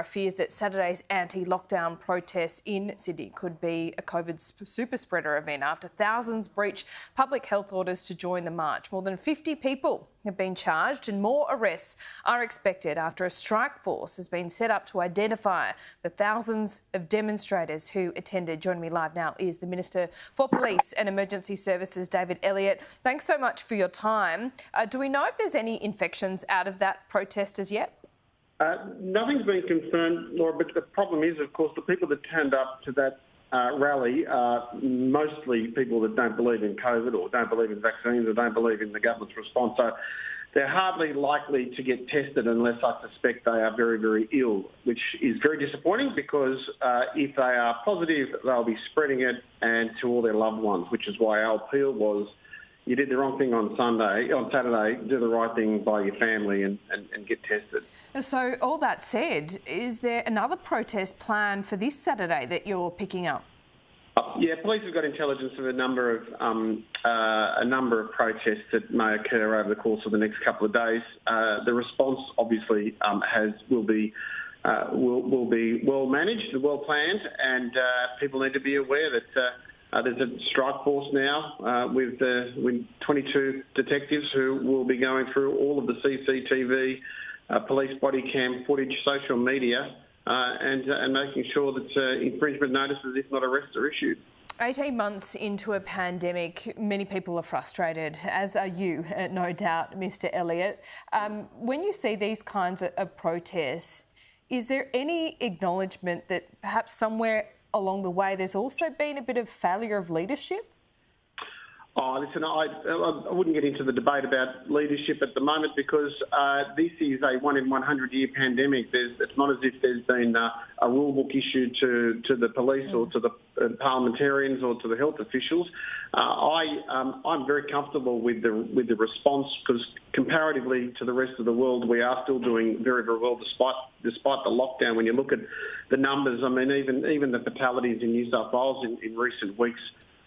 Fears that Saturday's anti-lockdown protests in Sydney could be a COVID super spreader event after thousands breach public health orders to join the march. More than 50 people have been charged and more arrests are expected after a strike force has been set up to identify the thousands of demonstrators who attended. Joining me live now is the Minister for Police and Emergency Services, David Elliott. Thanks so much for your time. Do we know if there's any infections out of that protest as yet? Nothing's been confirmed, Laura, but the problem is, of course, the people that turned up to that rally are mostly people that don't believe in COVID or don't believe in vaccines or don't believe in the government's response. So they're hardly likely to get tested unless I suspect they are very, very ill, which is very disappointing because if they are positive, they'll be spreading it and to all their loved ones, which is why our appeal was you did the wrong thing on Saturday, do the right thing by your family and get tested. So all that said, is there another protest planned for this Saturday that you're picking up? Yeah, police have got intelligence of a number of protests that may occur over the course of the next couple of days. The response obviously will be well managed, well planned, and people need to be aware that there's a strike force now with 22 detectives who will be going through all of the CCTV, police body cam footage, social media, and making sure that infringement notices, if not arrests, are issued. 18 months into a pandemic, many people are frustrated, as are you, no doubt, Mr. Elliott. When you see these kinds of protests, is there any acknowledgement that perhaps somewhere along the way there's also been a bit of failure of leadership? Oh, listen, I wouldn't get into the debate about leadership at the moment because this is a 1 in 100-year pandemic. It's not as if there's been a rule book issued to the police or to the parliamentarians or to the health officials. I'm very comfortable with the response because comparatively to the rest of the world, we are still doing very, very well despite the lockdown. When you look at the numbers, I mean, even the fatalities in New South Wales in recent weeks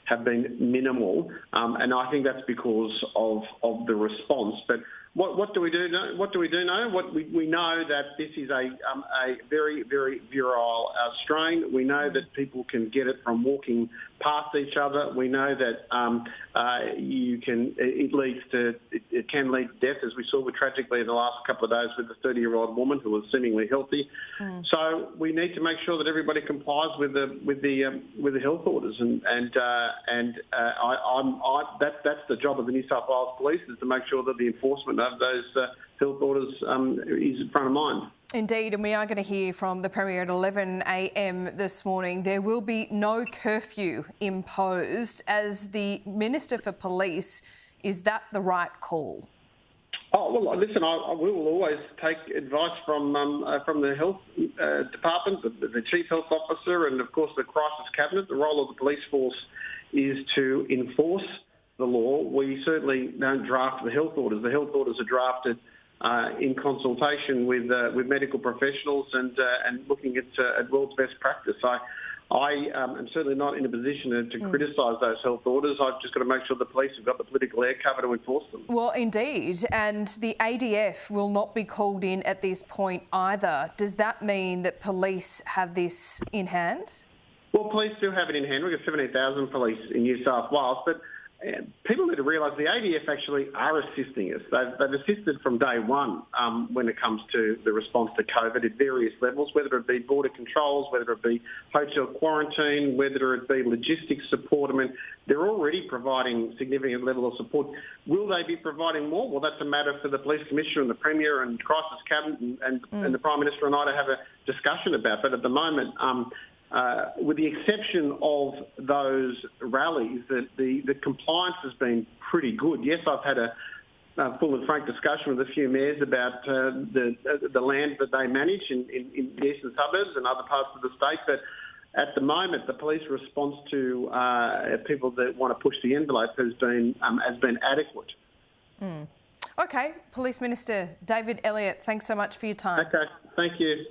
have been minimal, and I think that's because of the response. But what do we do know? What do we do know? We know that this is a very, very virile strain. We know that people can get it from walking past each other. We know that it can lead to death, as we saw tragically in the last couple of days with the 30-year-old woman who was seemingly healthy. So we need to make sure that everybody complies with the health orders, that's the job of the New South Wales Police, is to make sure that the enforcement of those health orders is front of mind. Indeed, and we are going to hear from the Premier at 11 a.m. this morning. There will be no curfew imposed. As the Minister for Police, is that the right call? Oh, well, listen, we will always take advice from the health department, the Chief Health Officer and, of course, the Crisis Cabinet. The role of the police force is to enforce the law. We certainly don't draft the health orders. The health orders are drafted in consultation with medical professionals and looking at world's best practice. I am certainly not in a position to criticise those health orders. I've just got to make sure the police have got the political air cover to enforce them. Well, indeed, and the ADF will not be called in at this point either. Does that mean that police have this in hand? Well, police do have it in hand. We've got 17,000 police in New South Wales, but people need to realise the ADF actually are assisting us. They've assisted from day one when it comes to the response to COVID at various levels, whether it be border controls, whether it be hotel quarantine, whether it be logistics support. I mean, they're already providing significant level of support. Will they be providing more? Well, that's a matter for the Police Commissioner and the Premier and Crisis Cabinet and the Prime Minister and I to have a discussion about. But at the moment, with the exception of those rallies, the compliance has been pretty good. Yes, I've had a full and frank discussion with a few mayors about the land that they manage in the eastern suburbs and other parts of the state, but at the moment, the police response to people that want to push the envelope has been adequate. OK, Police Minister David Elliott, thanks so much for your time. OK, thank you.